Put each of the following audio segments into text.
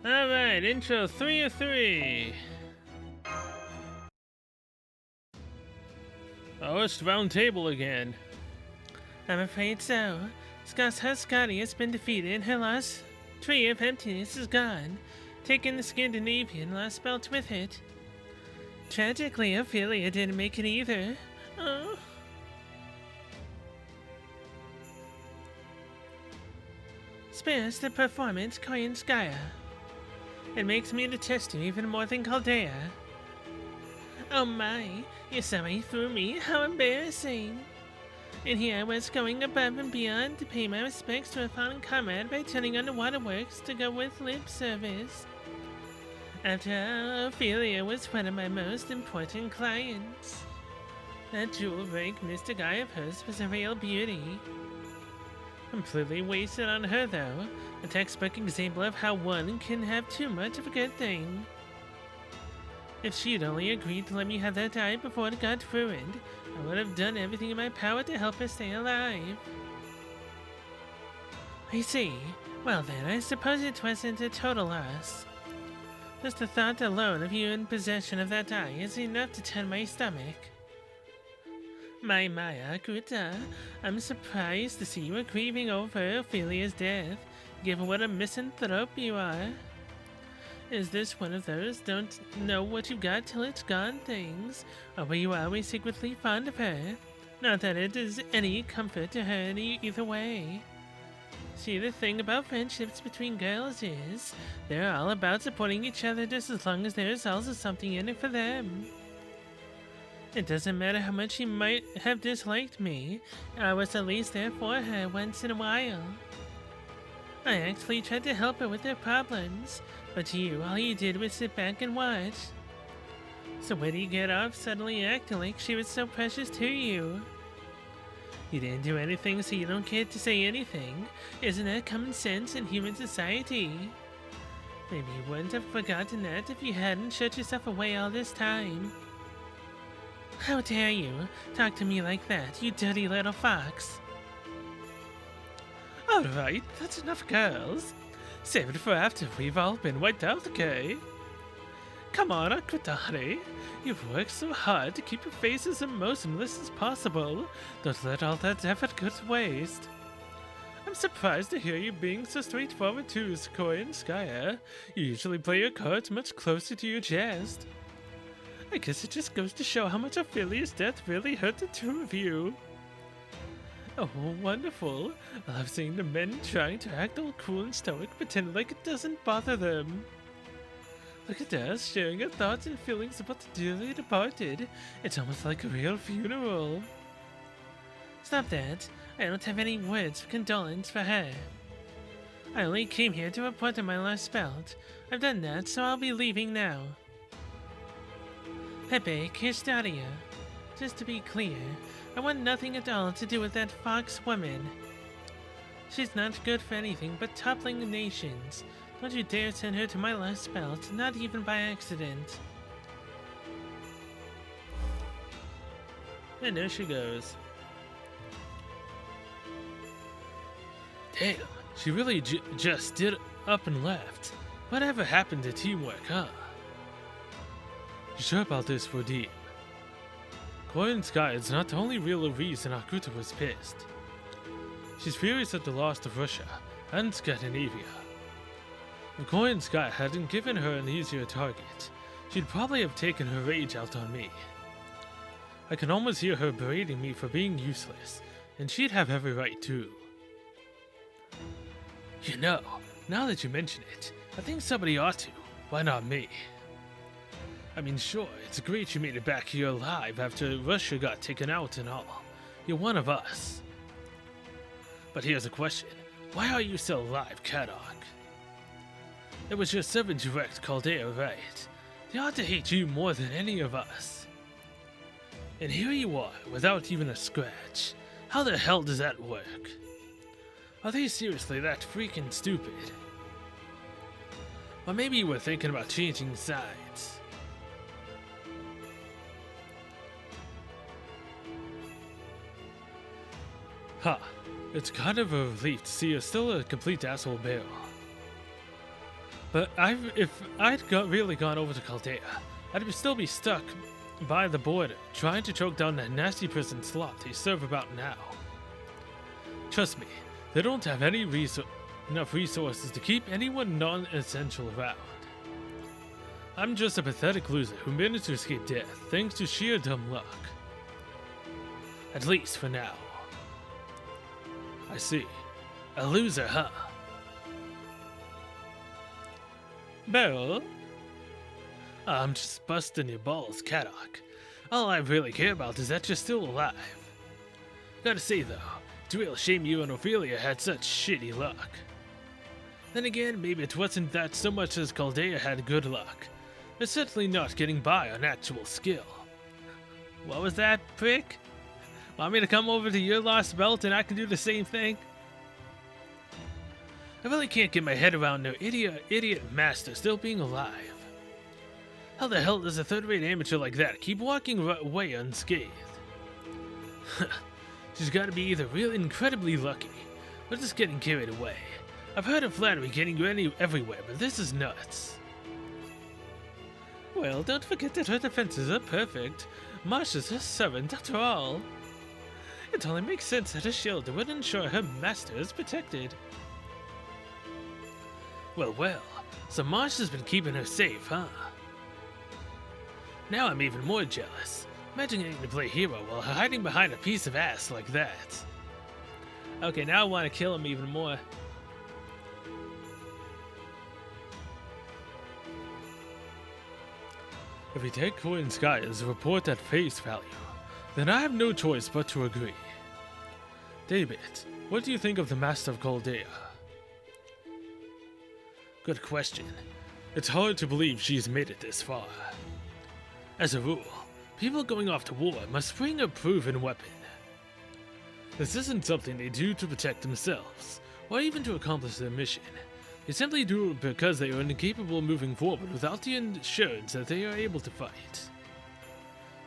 Alright, intro 3 of 3. Oh, it's the round table again. I'm afraid so. Scott's Scotty has been defeated. Her last tree of emptiness is gone, taking the Scandinavian Lostbelt with it. Tragically, Ophelia didn't make it either. Oh. Spares the performance, Koyanskaya. It makes me detest you even more than Chaldea. Oh my, you saw right through me, how embarrassing. And here I was going above and beyond to pay my respects to a fallen comrade by turning on the waterworks to go with lip service. After all, Ophelia was one of my most important clients. That jewel-rank mystic eye of hers was a real beauty. Completely wasted on her, though. A textbook example of how one can have too much of a good thing. If she'd only agreed to let me have that eye before it got ruined, I would have done everything in my power to help her stay alive. I see. Well then, I suppose it wasn't a total loss. Just the thought alone of you in possession of that eye is enough to turn my stomach. My Akuta, I'm surprised to see you are grieving over Ophelia's death, given what a misanthrope you are. Is this one of those don't know what you've got till it's gone things, or were you always secretly fond of her? Not that it is any comfort to her either way. See, the thing about friendships between girls is, they're all about supporting each other just as long as there is also something in it for them. It doesn't matter how much she might have disliked me, I was at least there for her once in a while. I actually tried to help her with her problems, but all you did was sit back and watch. So where do you get off suddenly acting like she was so precious to you? You didn't do anything, so you don't get to say anything. Isn't that common sense in human society? Maybe you wouldn't have forgotten that if you hadn't shut yourself away all this time. How dare you talk to me like that, you dirty little fox? Alright, that's enough, girls. Save it for after we've all been wiped out, okay? Come on, Akutari. You've worked so hard to keep your face as emotionless as possible. Don't let all that effort go to waste. I'm surprised to hear you being so straightforward too, Sequoia and Skya. You usually play your cards much closer to your chest. I guess it just goes to show how much Ophelia's death really hurt the two of you. Oh, wonderful. I love seeing the men trying to act all cool and stoic, pretend like it doesn't bother them. Look at us, sharing our thoughts and feelings about the dearly departed. It's almost like a real funeral. Stop that. I don't have any words of condolence for her. I only came here to report on my Lostbelt. I've done that, so I'll be leaving now. Pepe, here's Daria. Just to be clear, I want nothing at all to do with that fox woman. She's not good for anything but toppling nations. Don't you dare send her to my Lostbelt, not even by accident. And there she goes. Damn, she really just did up and left. Whatever happened to teamwork, huh? You sure about this, Radim? Koyan Sky is not the only real reason Akuta was pissed. She's furious at the loss of Russia and Scandinavia. If Koyan Sky hadn't given her an easier target, she'd probably have taken her rage out on me. I can almost hear her berating me for being useless, and she'd have every right too. You know, now that you mention it, I think somebody ought to. Why not me? I mean, sure, it's great you made it back here alive after Russia got taken out and all. You're one of us. But here's a question. Why are you still alive, Kadok? It was your servant who wrecked Chaldea, right? They ought to hate you more than any of us. And here you are, without even a scratch. How the hell does that work? Are they seriously that freaking stupid? Or maybe you were thinking about changing sides. Huh. It's kind of a relief to see you're still a complete asshole barrel. But if really gone over to Chaldea, I'd still be stuck by the border, trying to choke down that nasty prison slot they serve about now. Trust me, they don't have enough resources to keep anyone non-essential around. I'm just a pathetic loser who managed to escape death thanks to sheer dumb luck. At least for now. I see. A loser, huh? Beryl? I'm just busting your balls, Caddock. All I really care about is that you're still alive. Gotta say though, it's a real shame you and Ophelia had such shitty luck. Then again, maybe it wasn't that so much as Chaldea had good luck. But certainly not getting by on actual skill. What was that, prick? Want me to come over to your Lostbelt and I can do the same thing? I really can't get my head around no idiot master still being alive. How the hell does a third-rate amateur like that keep walking away unscathed? She's gotta be either really incredibly lucky, or just getting carried away. I've heard of flattery getting you everywhere, but this is nuts. Well, don't forget that her defenses are perfect. Marcia's her servant, after all. It only makes sense that a shield would ensure her master is protected. Well, so Marcia's been keeping her safe, huh? Now I'm even more jealous. Imagine getting to play hero while hiding behind a piece of ass like that. Okay, now I want to kill him even more. If we take Korean Sky as a report at face value, then I have no choice but to agree. David, what do you think of the Master of Chaldea? Good question. It's hard to believe she's made it this far. As a rule, people going off to war must bring a proven weapon. This isn't something they do to protect themselves, or even to accomplish their mission. They simply do it because they are incapable of moving forward without the assurance that they are able to fight.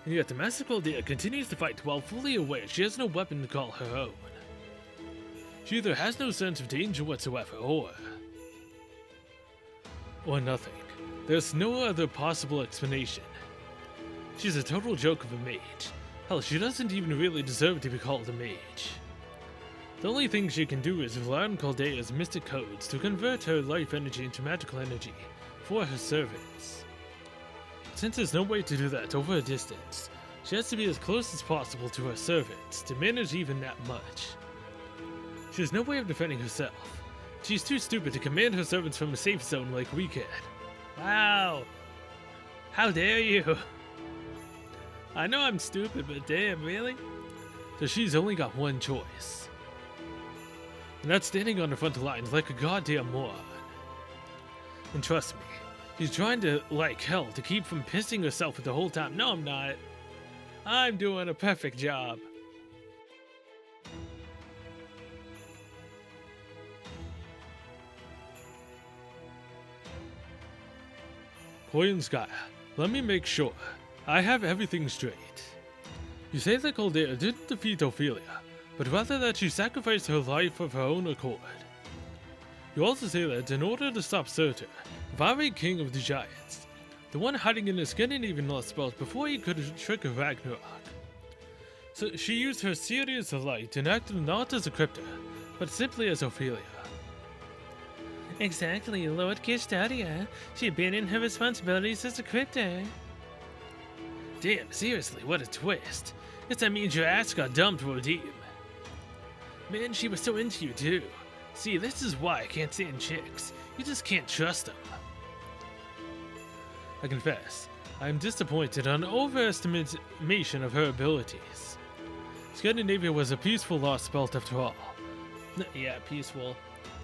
And yet the Master Chaldea continues to fight while fully aware she has no weapon to call her own. She either has no sense of danger whatsoever, or nothing. There's no other possible explanation. She's a total joke of a mage. Hell, she doesn't even really deserve to be called a mage. The only thing she can do is rely on Chaldea's mystic codes to convert her life energy into magical energy for her servants. Since there's no way to do that over a distance, she has to be as close as possible to her servants to manage even that much. She has no way of defending herself. She's too stupid to command her servants from a safe zone like we can. Wow! How dare you! I know I'm stupid, but damn, really? So she's only got one choice. And that's standing on the front lines like a goddamn moron. And trust me, she's trying to like hell to keep from pissing herself the whole time. No, I'm not. I'm doing a perfect job. Korean Sky, let me make sure I have everything straight. You say that Chaldea didn't defeat Ophelia, but rather that she sacrificed her life of her own accord. You also say that in order to stop Surtur, Vare, king of the giants, the one hiding in the Scandinavian Lostbelt before he could trigger Ragnarok. So she used her Sirius of Light and acted not as a crypta, but simply as Ophelia. Exactly, Lord Kishtaria. She abandoned her responsibilities as a crypta. Damn, seriously, what a twist. Guess that means your ass got dumped, Rodim. Man, she was so into you too. See, this is why I can't stand chicks. You just can't trust them. I confess, I am disappointed on overestimation of her abilities. Scandinavia was a peaceful Lostbelt after all. Yeah, peaceful.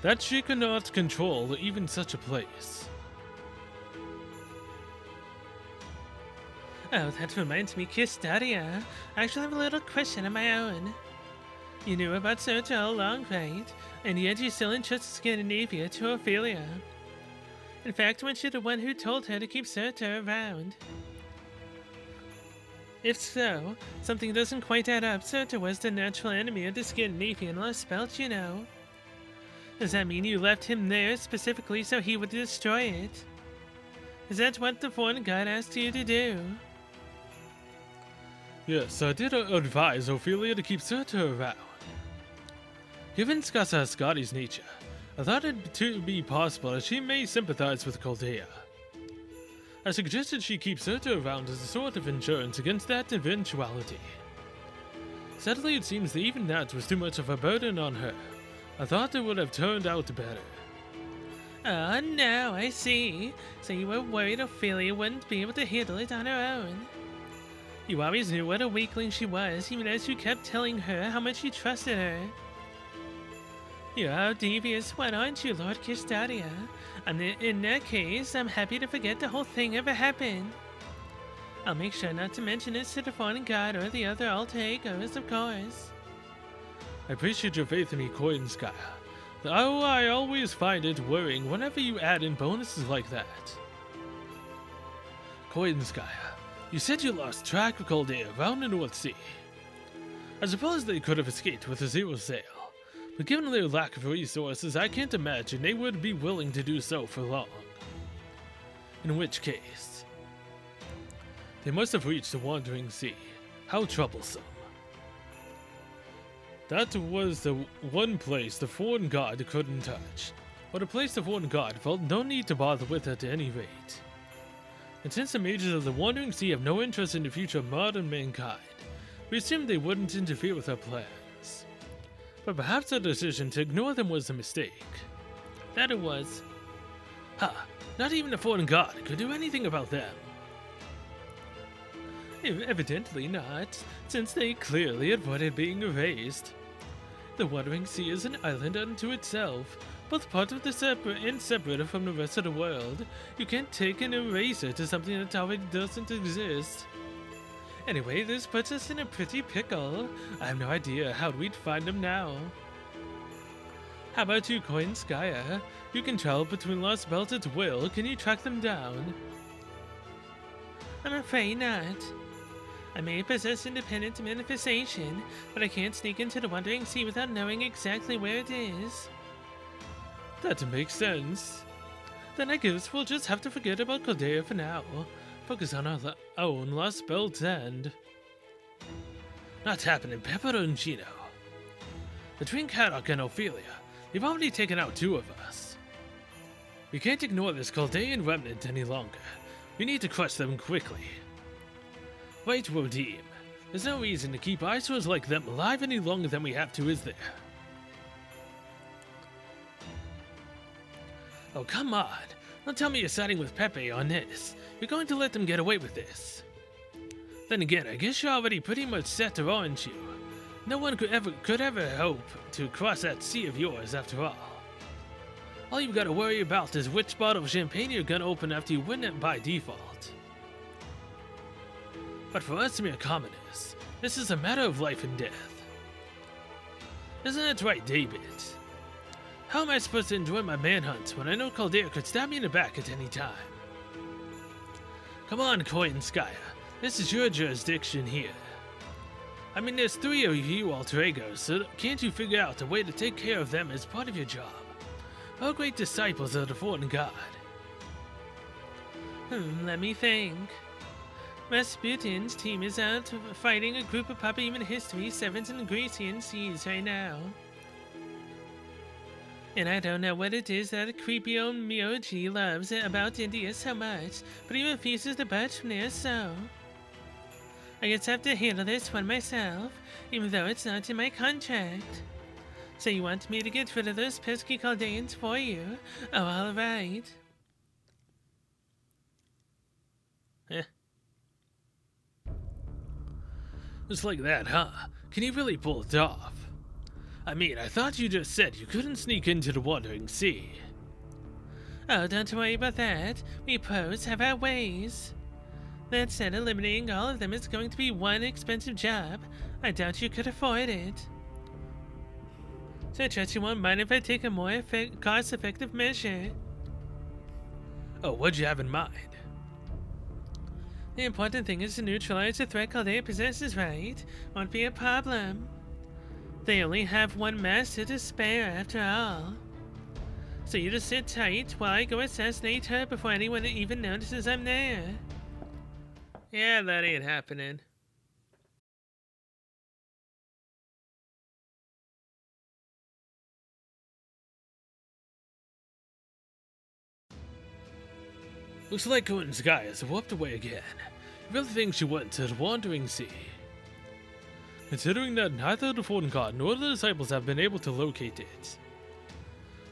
That she could not control even such a place. Oh, that reminds me, Kistaria. I actually have a little question of my own. You knew about Surtur all along, right? And yet you still entrusted Scandinavia to Ophelia. In fact, weren't you the one who told her to keep Surtur around? If so, something doesn't quite add up. Surtur was the natural enemy of the Scandinavian Lostbelt, you know. Does that mean you left him there specifically so he would destroy it? Is that what the foreign god asked you to do? Yes, I did advise Ophelia to keep Surtur around. Given Skasasgati's nature, I thought it to be possible that she may sympathize with Chaldea. I suggested she keep Surtur around as a sort of insurance against that eventuality. Sadly, it seems that even that was too much of a burden on her. I thought it would have turned out better. Oh, no, I see. So you were worried Ophelia wouldn't be able to handle it on her own. You always knew what a weakling she was, even as you kept telling her how much you trusted her. You're a devious one, aren't you, Lord Kistadia? And in that case, I'm happy to forget the whole thing ever happened. I'll make sure not to mention it to the foreign god or the other alter egos, of course. I appreciate your faith in me, Koinskaya. Though I always find it worrying whenever you add in bonuses like that. Koinskaya, you said you lost track of Chaldea around the North Sea. I suppose they could have escaped with a zero sail, but given their lack of resources, I can't imagine they would be willing to do so for long. In which case, they must have reached the Wandering Sea. How troublesome. That was the one place the foreign god couldn't touch, or a place the foreign god felt no need to bother with at any rate. And since the mages of the Wandering Sea have no interest in the future of modern mankind, we assumed they wouldn't interfere with our plans. But perhaps our decision to ignore them was a mistake. That it was. Not even the foreign god could do anything about them. Evidently not, since they clearly avoided being erased. The Wandering Sea is an island unto itself, both part of the separate and separated from the rest of the world. You can't take and erase it to something that already doesn't exist. Anyway, this puts us in a pretty pickle. I have no idea how we'd find them now. How about you, Koinskaya? You can travel between Lostbelt at will. Can you track them down? I'm afraid not. I may possess independent manifestation, but I can't sneak into the Wandering Sea without knowing exactly where it is. That makes sense. Then I guess we'll just have to forget about Chaldea for now. Focus on our own Lostbelt's end. Not happening, Pepperoncino. Between Kadok and Ophelia, they've already taken out 2 of us. We can't ignore this Chaldean remnant any longer. We need to crush them quickly. Right, Wodim. There's no reason to keep eyesores like them alive any longer than we have to, is there? Oh, come on. Don't tell me you're siding with Pepe on this. You're going to let them get away with this. Then again, I guess you're already pretty much set, aren't you? No one could ever hope to cross that sea of yours after all. All you've got to worry about is which bottle of champagne you're gonna open after you win it by default. But for us mere commoners, this is a matter of life and death. Isn't that right, David? How am I supposed to enjoy my manhunt when I know Chaldea could stab me in the back at any time? Come on, Koinskaya. This is your jurisdiction here. I mean, there's 3 of you alter egos, so can't you figure out a way to take care of them as part of your job? Oh, great disciples of the foreign god. Let me think. Rasputin's team is out fighting a group of Papa Human History 7s and Grecian Seas right now. And I don't know what it is that creepy old Myoji loves about India so much, but he refuses to budge from there, so I guess I have to handle this one myself, even though it's not in my contract. So you want me to get rid of those pesky Chaldeans for you? Oh, alright. Just like that, huh? Can you really pull it off? I mean, I thought you just said you couldn't sneak into the Wandering Sea. Oh, don't worry about that. We pros have our ways. That said, eliminating all of them is going to be one expensive job. I doubt you could afford it. So I trust you won't mind if I take a more cost-effective measure. Oh, what'd you have in mind? The important thing is to neutralize the threat Chaldea possesses, right? Won't be a problem. They only have 1 master to spare, after all. So you just sit tight while I go assassinate her before anyone even notices I'm there? Yeah, that ain't happening. Looks like Cohen Sky has warped away again. You really think she went to the Wandering Sea? Considering that neither the Fortin God nor the disciples have been able to locate it,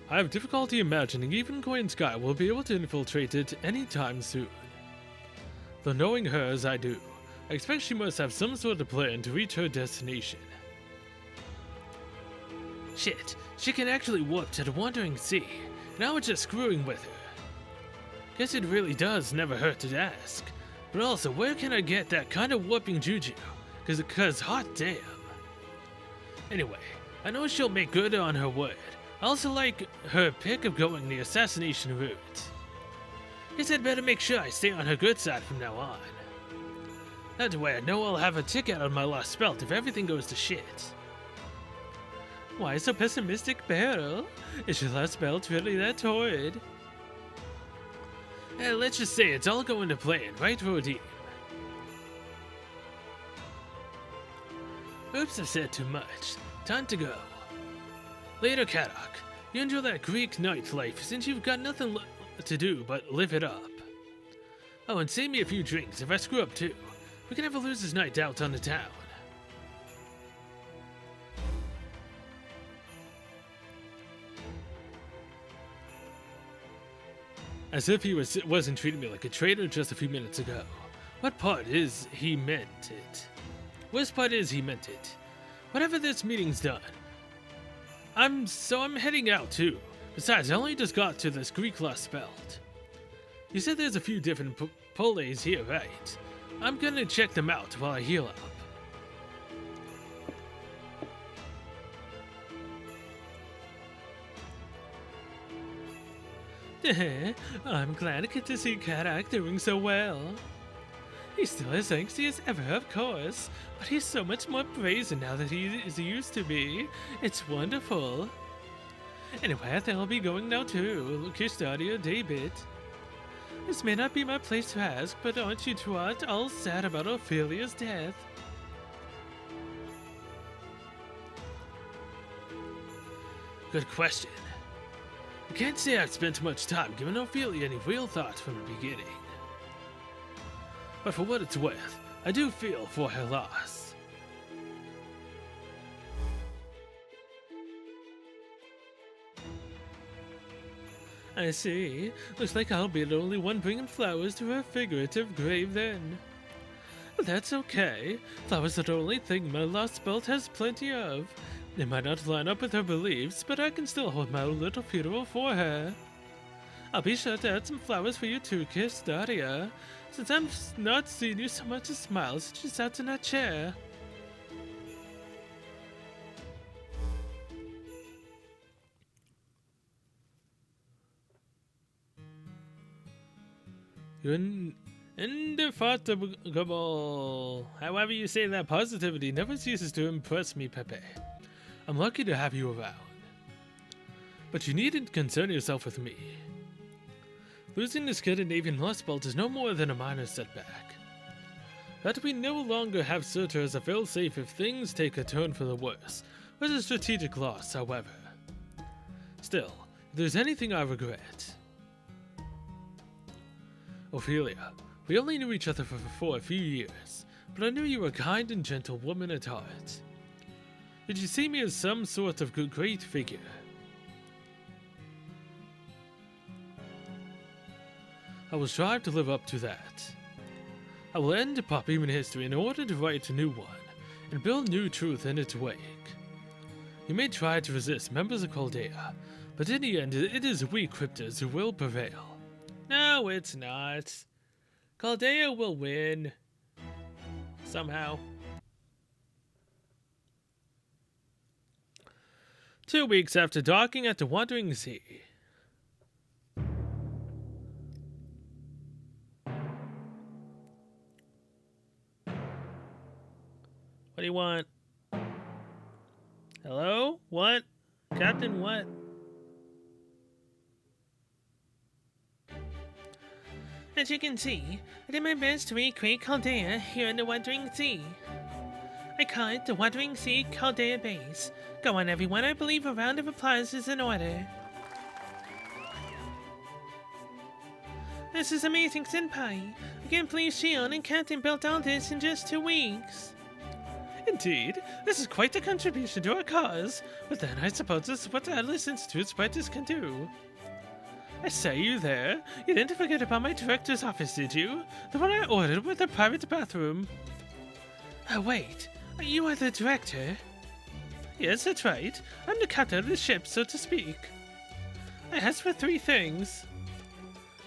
I have difficulty imagining even Cohen Sky will be able to infiltrate it anytime soon. Though knowing her as I do, I expect she must have some sort of plan to reach her destination. Shit, she can actually warp to the Wandering Sea. Now it's just screwing with her. Guess it really does never hurt to ask. But also, where can I get that kind of warping juju? Cause hot damn. Anyway, I know she'll make good on her word. I also like her pick of going the assassination route. Guess I'd better make sure I stay on her good side from now on. That way I know I'll have a ticket on my Lostbelt if everything goes to shit. Why so pessimistic, Beryl? Is your Lostbelt really that horrid? Let's just say it's all going to plan, right, Rodine? Oops, I've said too much. Time to go. Later, Kadok. You enjoy that Greek nightlife since you've got nothing to do but live it up. Oh, and save me a few drinks if I screw up too. We can have a loser's night out on the town. As if he wasn't treating me like a traitor just a few minutes ago. What part is he meant it? Worst part is he meant it. Whatever this meeting's done, I'm heading out too. Besides, I only just got to this Greek Lostbelt. You said there's a few different poles here, right? I'm gonna check them out while I heal up. I'm glad I get to see Karak doing so well. He's still as angsty as ever, of course, but he's so much more brazen now that he is used to be. It's wonderful. Anyway, I think I'll be going now too. Kistadia David. This may not be my place to ask, but aren't you twat all sad about Ophelia's death? Good question. I can't say I've spent much time giving Ophelia any real thought from the beginning. But for what it's worth, I do feel for her loss. I see. Looks like I'll be the only one bringing flowers to her figurative grave then. But that's okay. Flowers are the only thing my Lostbelt has plenty of. They might not line up with her beliefs, but I can still hold my own little funeral for her. I'll be sure to add some flowers for you too, Kiss Daria, since I'm not seeing you so much as smile since you sat in that chair. You're indefatigable. However you say that, positivity never ceases to impress me, Pepe. I'm lucky to have you around. But you needn't concern yourself with me. Losing the Scandinavian Lostbelt is no more than a minor setback. That we no longer have Surtur as a failsafe if things take a turn for the worse was a strategic loss, however. Still, if there's anything I regret... Ophelia, we only knew each other for a few years, but I knew you were a kind and gentle woman at heart. Did you see me as some sort of great figure? I will strive to live up to that. I will end pop human history in order to write a new one, and build new truth in its wake. You may try to resist members of Chaldea, but in the end it is we cryptids who will prevail. No, it's not. Chaldea will win. Somehow. 2 weeks after docking at the Wandering Sea. What do you want? Hello? What? Captain what? As you can see, I did my best to recreate Chaldea here in the Wandering Sea. I call it the Wandering Sea Chaldea Base. Go on, everyone. I believe a round of applause is in order. This is amazing, Senpai. I can't believe Shion and Captain built all this in just 2 weeks. Indeed, this is quite a contribution to our cause, but then I suppose this is what the Atlas Institute's spreaders can do. I say, you there? You didn't forget about my director's office, did you? The one I ordered with a private bathroom. Oh, wait. You are the director? Yes, that's right. I'm the captain of the ship, so to speak. I asked for 3 things.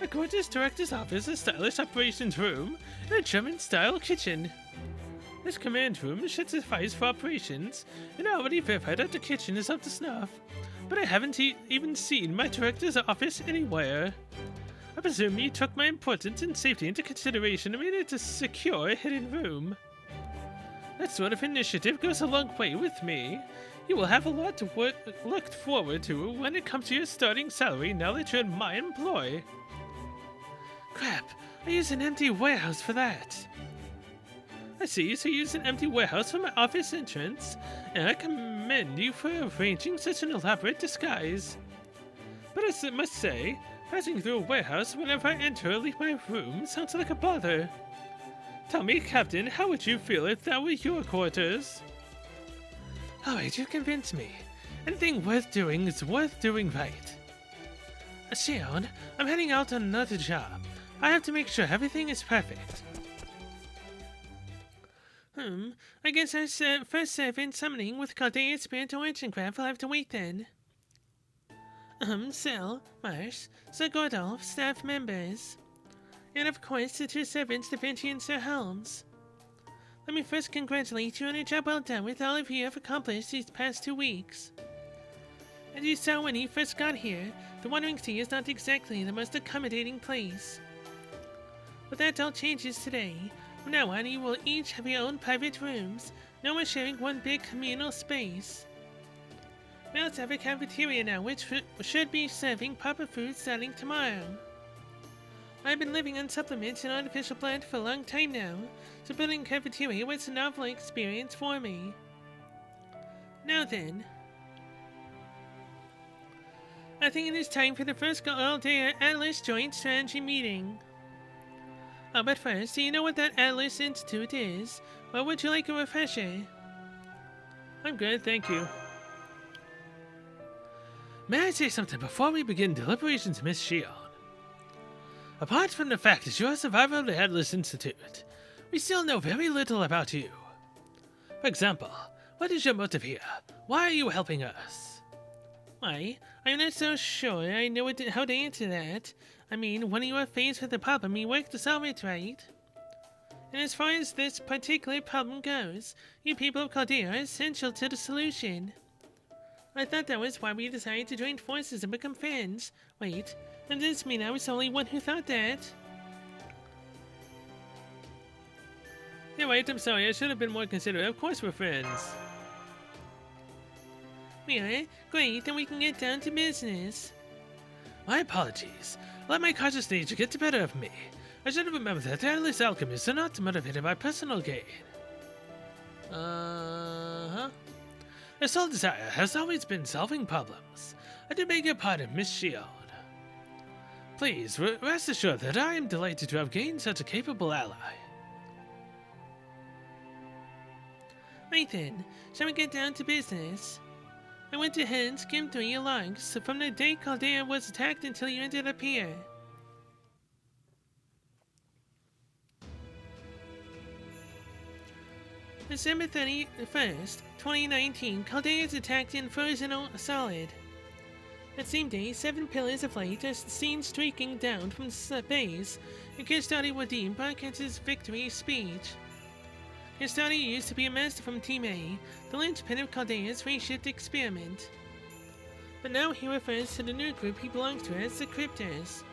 A gorgeous director's office, a stylish operations room, and a German-style kitchen. This command room should suffice for operations, and I already verified that the kitchen is up to snuff. But I haven't even seen my director's office anywhere. I presume you took my importance and safety into consideration and made it a secure, hidden room. That sort of initiative goes a long way with me. You will have a lot to look forward to when it comes to your starting salary now that you're in my employ. Crap, I use an empty warehouse for that. I see, so you use an empty warehouse for my office entrance, and I commend you for arranging such an elaborate disguise. But I must say, passing through a warehouse whenever I enter or leave my room sounds like a bother. Tell me, Captain, how would you feel if that were your quarters? Alright, you convinced me. Anything worth doing is worth doing right. Shion, I'm heading out on another job. I have to make sure everything is perfect. I guess our first servant summoning with Chaldea's Spirit Origin Graph will have to wait then. Cell, Marsh, Sir Gordolf, staff members. And of course, the 2 servants, Da Vinci and Sir Helms. Let me first congratulate you on a job well done with all of you have accomplished these past 2 weeks. As you saw when you first got here, the Wandering Sea is not exactly the most accommodating place. But that all changes today. From now on, you will each have your own private rooms, no more sharing one big communal space. We also have a cafeteria now, which should be serving proper food starting tomorrow. I've been living on supplements and artificial blood for a long time now, so building a cafeteria was a novel experience for me. Now then, I think it is time for the first all-day Atlas Joint Strategy meeting. But first, do you know what that Atlas Institute is? Or would you like a refresher? I'm good, thank you. May I say something before we begin deliberations, Miss Shion? Apart from the fact that you're a survivor of the Atlas Institute, we still know very little about you. For example, what is your motive here? Why are you helping us? Why, I'm not so sure I know how to answer that. I mean, when you are faced with a problem, you work to solve it, right? And as far as this particular problem goes, you people of Chaldea are essential to the solution. I thought that was why we decided to join forces and become friends. Wait, does this mean I was the only one who thought that? You're right, I'm sorry, I should have been more considerate. Of course we're friends. We are? Great, then we can get down to business. My apologies. Let my cautious nature get the better of me. I should have remembered that the Atlas alchemists are not motivated by personal gain. Their sole desire has always been solving problems. I do beg your pardon, Miss Shion. Please, rest assured that I am delighted to have gained such a capable ally. Right then, shall we get down to business? I went ahead and skimmed through your logs from the day Chaldea was attacked until you ended up here. December 31st, 2019, Chaldea is attacked in frozen solid. That same day, 7 pillars of light are seen streaking down from space, and Kistari Wadim broadcasts his victory speech. Kistari used to be a master from Team A, the linchpin of Chaldea's reshift experiment. But now he refers to the new group he belongs to as the Cryptors.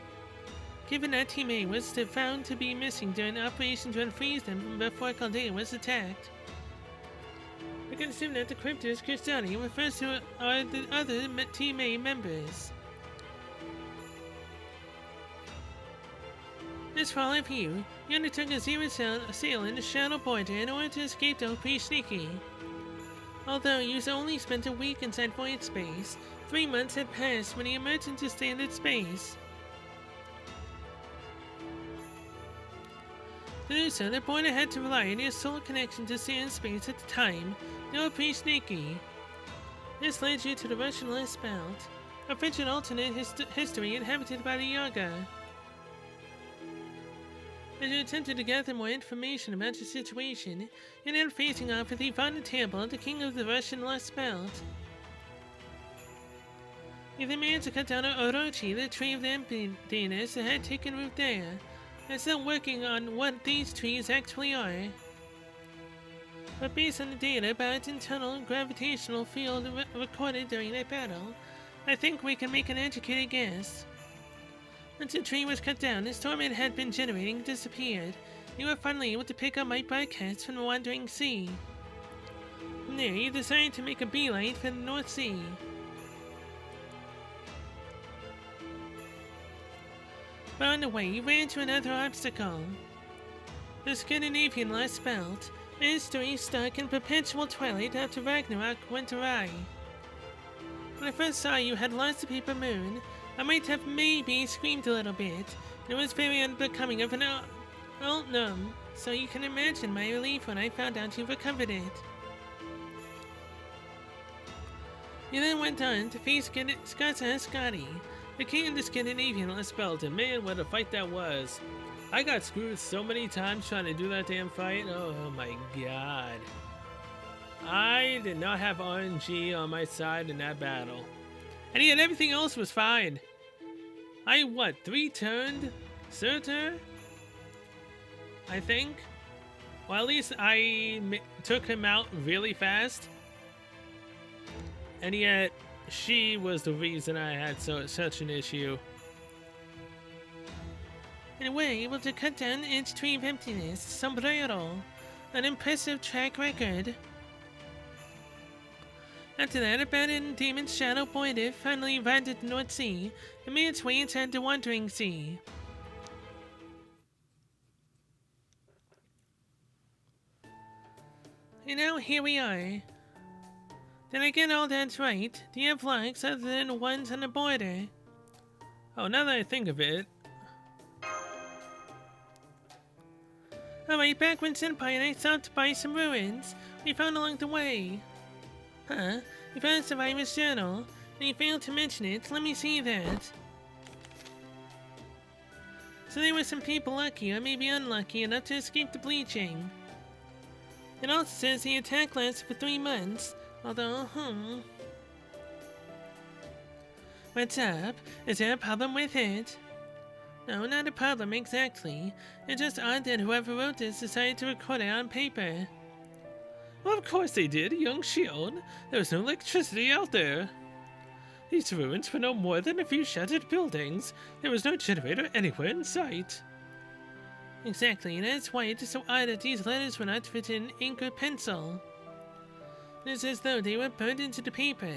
Given that Team A was found to be missing during the operation to unfreeze them before Chaldea was attacked, I can assume that the Cryptors Kistari refers to are the other Team A members. As for all of you, you undertook a sail in the Shadow Border in order to escape the pretty sneaky. Although you only spent a week inside void space, 3 months had passed when you emerged into standard space. To do so, the border had to rely on your sole connection to standard space at the time. They were pretty sneaky. This led you to the Russian Lostbelt, a frigid alternate history inhabited by the Yaga. As you attempted to gather more information about your situation, you ended up facing off with Ivan the Terrible, the king of the Russian Lostbelt. You then managed to cut down Orochi, the tree of the emptiness that had taken root there, and still working on what these trees actually are. But based on the data about its internal gravitational field recorded during that battle, I think we can make an educated guess. Once the tree was cut down, the storm it had been generating disappeared. You were finally able to pick up my broadcasts from the wandering sea. From there, you decided to make a beeline for the North Sea. But on the way, you ran into another obstacle. The Scandinavian Lostbelt, a history stuck in perpetual twilight after Ragnarok went awry. When I first saw you had lost the paper moon, I might have maybe screamed a little bit. It was very unbecoming of an old gnome, so you can imagine my relief when I found out you recovered it. You then went on to face Scotty, the king of the Scandinavian Lostbelt, and man, what a fight that was. I got screwed so many times trying to do that damn fight. Oh my god. I did not have RNG on my side in that battle. And yet everything else was fine. I, 3-turned Surtur? I think? Well, at least I took him out really fast. And yet, she was the reason I had such an issue. In a way, able to cut down its tree of emptiness, Sombrero, an impressive track record. After that, abandoned Demon's Shadow Border finally arrived at the North Sea and made its way inside the Wandering Sea. And now here we are. Did I get all that right? Do you have locks other than the ones on the border? Oh, now that I think of it. Alright, back when Senpai and I stopped by some ruins we found along the way. Huh? You found a survivor's journal, and you failed to mention it. Let me see that. So there were some people lucky, or maybe unlucky, enough to escape the bleaching. It also says the attack lasted for 3 months, although, What's up? Is there a problem with it? No, not a problem exactly. It's just odd that whoever wrote this decided to record it on paper. Well, of course they did, young Shion. There was no electricity out there. These ruins were no more than a few shattered buildings. There was no generator anywhere in sight. Exactly, and that's why it is so odd that these letters were not written in ink or pencil. It is as though they were burned into the paper,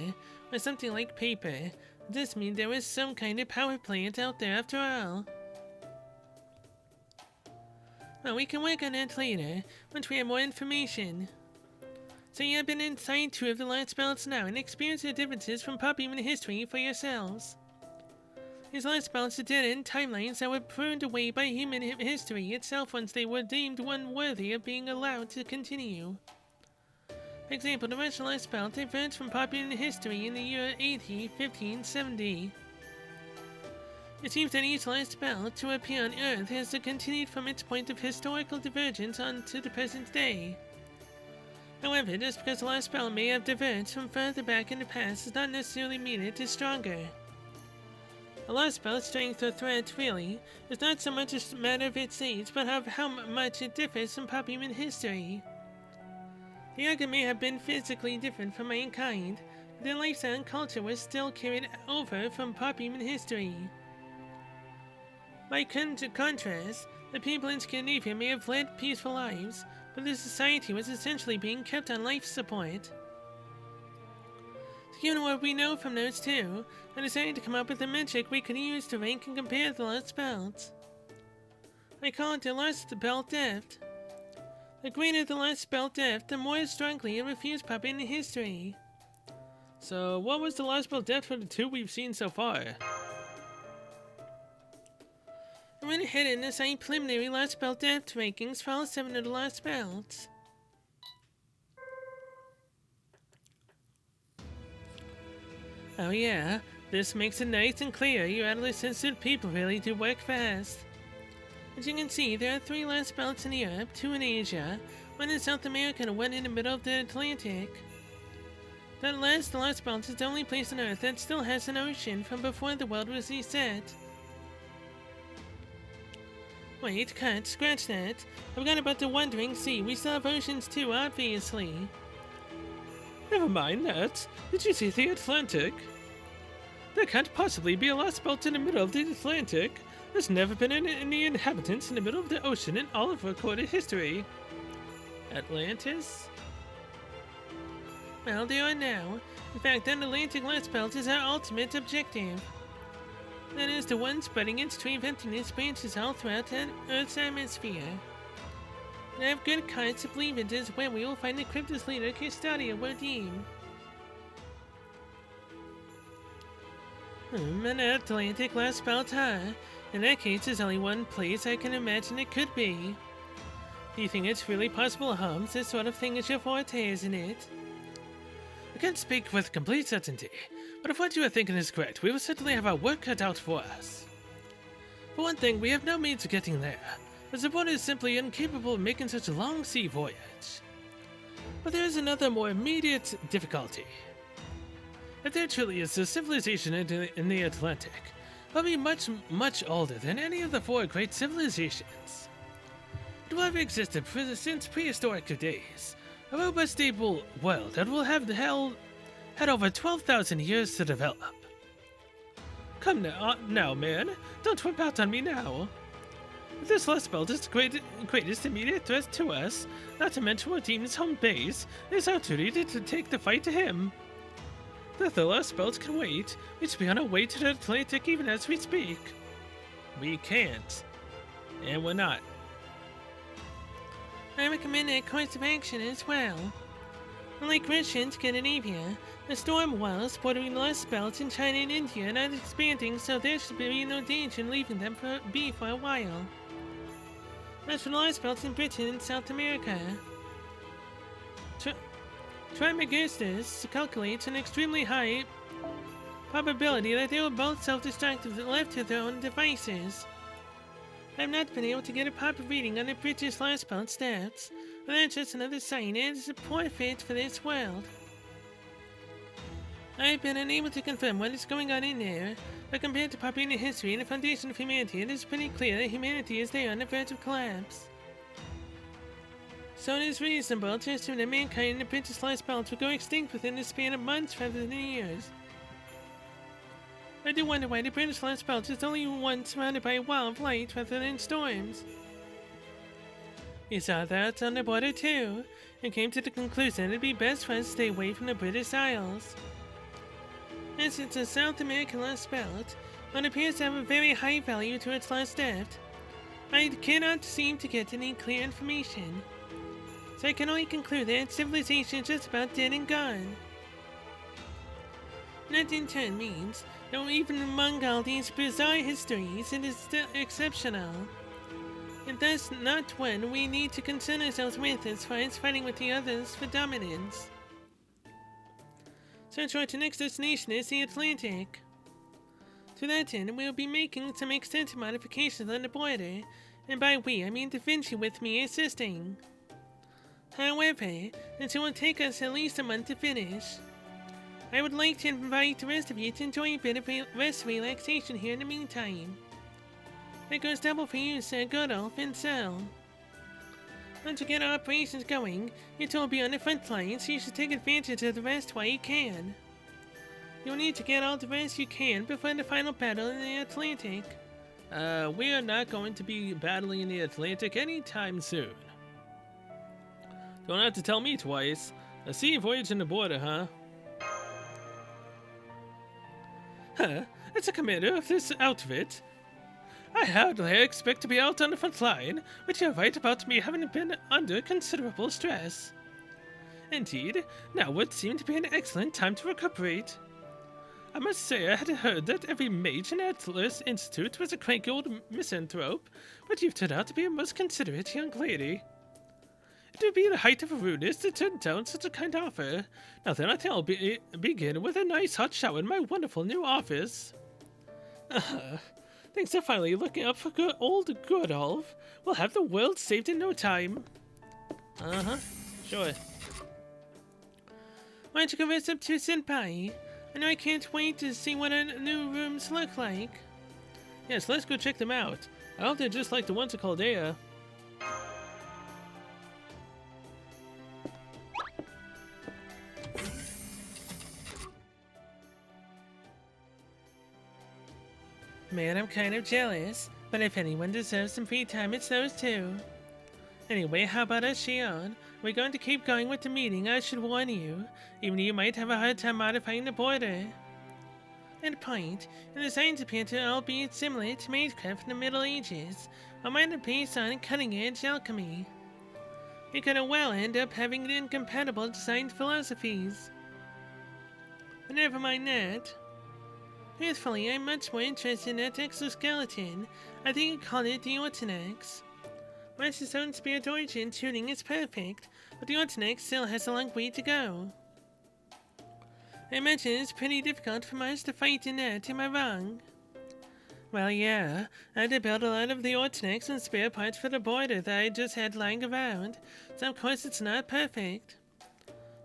or something like paper. This means there was some kind of power plant out there after all. Well, we can work on that later, once we have more information. So you have been inside 2 of the Lostbelts now and experienced the differences from pop human history for yourselves. These Lostbelts are dead-end timelines that were burned away by human history itself once they were deemed unworthy of being allowed to continue. For example, the Russian Lostbelt diverged from pop human history in the year 1570. It seems that each Lostbelt to appear on Earth has continued from its point of historical divergence on to the present day. However, just because the Lostbelt may have diverged from further back in the past does not necessarily mean it is stronger. A Lostbelt's strength or threat, really, is not so much a matter of its age, but of how much it differs from pop human history. The Yaga may have been physically different from mankind, but their lifestyle and culture was still carried over from pop human history. By contrast, the people in Scandinavia may have led peaceful lives, but the society was essentially being kept on life support. So given what we know from those 2, I decided to come up with a metric we could use to rank and compare the Lostbelts. I call it the Lostbelt depth. The greater the Lostbelt depth, the more strongly it refutes popping in history. So, what was the Lostbelt depth for the two we've seen so far? I went ahead and assigned preliminary Lostbelt depth rankings for all 7 of the Lostbelts. Oh yeah, this makes it nice and clear. You Atlas-sensitive people really do work fast. As you can see, there are 3 Lostbelts in Europe, 2 in Asia, 1 in South America, and 1 in the middle of the Atlantic. That last Lostbelt is the only place on Earth that still has an ocean from before the world was reset. Wait, cut, scratch that. I forgot about the Wandering Sea. We still have oceans too, obviously. Never mind that. Did you see the Atlantic? There can't possibly be a Lostbelt in the middle of the Atlantic. There's never been any inhabitants in the middle of the ocean in all of recorded history. Atlantis? Well, there are now. In fact, that Atlantic Lostbelt is our ultimate objective. That is the one spreading its tree emptiness branches all throughout Earth's atmosphere. And I have good cause to believe it is where we will find the crypt's leader, Custodia Wodim. An Atlantic Lostbelt, huh? In that case, there's only one place I can imagine it could be. Do you think it's really possible, Holmes? This sort of thing is your forte, isn't it? I can't speak with complete certainty, but if what you are thinking is correct, we will certainly have our work cut out for us. For one thing, we have no means of getting there, as the boat is simply incapable of making such a long sea voyage. But there is another more immediate difficulty. If there truly is a civilization in the Atlantic, it will be much, much older than any of the 4 great civilizations. It will have existed since prehistoric days, a robust, stable world that will have had over 12,000 years to develop. Come now, man, don't whip out on me now. If this Lostbelt is the greatest immediate threat to us, not to mention our team's home base, it is our duty to take the fight to him. The Lostbelt can wait. We should be on our way to the Atlantic even as we speak. We can't. And we're not. I recommend that course of action as well. Unlike Russia and Scandinavia, the storm walls bordering the Lostbelt in China and India are not expanding, so there should be no danger in leaving them be for a while. As for the Lostbelt in Britain and South America, Trismegistus calculates an extremely high probability that they were both self-destructive and left to their own devices. I have not been able to get a proper reading on the British Lostbelt stats, but that's just another sign it is a poor fit for this world. I have been unable to confirm what is going on in there, but compared to popular history and the foundation of humanity, it is pretty clear that humanity is there on the verge of collapse. So it is reasonable to assume that mankind and the British Lostbelt will go extinct within the span of months rather than years. I do wonder why the British Lostbelt is only one surrounded by a wall of light rather than storms. We saw that on the border too, and came to the conclusion it would be best for us to stay away from the British Isles. As it's a South American Lostbelt, one appears to have a very high value to its lost depth. I cannot seem to get any clear information, so I can only conclude that civilization is just about dead and gone. That in turn means that even among all these bizarre histories, it is still exceptional. And thus not one we need to concern ourselves with as far as fighting with the others for dominance. So our next destination is the Atlantic. To that end, we will be making some extensive modifications on the border, and by we I mean Da Vinci with me assisting. However, this will take us at least a month to finish. I would like to invite the rest of you to enjoy a bit of rest relaxation here in the meantime. That goes double for you, Sir Godolph and Sel. Once we get our operations going, you two will be on the front line, so you should take advantage of the rest while you can. You'll need to get all the rest you can before the final battle in the Atlantic. We are not going to be battling in the Atlantic anytime soon. Don't have to tell me twice. A sea voyage in the border, huh? Huh? That's the commander of this outfit? I hardly expect to be out on the front line, but you're right about me having been under considerable stress. Indeed, now would seem to be an excellent time to recuperate. I must say I had heard that every mage in Atlas Institute was a cranky old misanthrope, but you've turned out to be a most considerate young lady. It would be the height of rudeness to turn down such a kind offer. Now then, I think I'll begin with a nice hot shower in my wonderful new office. Things are finally looking up for old Gurdolf. We'll have the world saved in no time. Sure. Why don't you go rest up to Senpai? I know I can't wait to see what our new rooms look like. Yes, let's go check them out. I hope they're just like the ones at Chaldea. Man, I'm kind of jealous, but if anyone deserves some free time, it's those two. Anyway, how about us, Shion? We're going to keep going with the meeting, I should warn you, even though you might have a hard time modifying the border. And point, the designs appear to all be similar to magecraft in the Middle Ages, or might have based on cutting-edge alchemy. We could well end up having incompatible design philosophies. But never mind that. Truthfully, I'm much more interested in that exoskeleton. I think you called it the Ortonex. Whilst its own spirit origin tuning is perfect, but the Ortonex still has a long way to go. I imagine it's pretty difficult for Mars to fight in that, am I wrong? Well, yeah, I had to build a lot of the Ortonex and spare parts for the border that I just had lying around, so of course it's not perfect.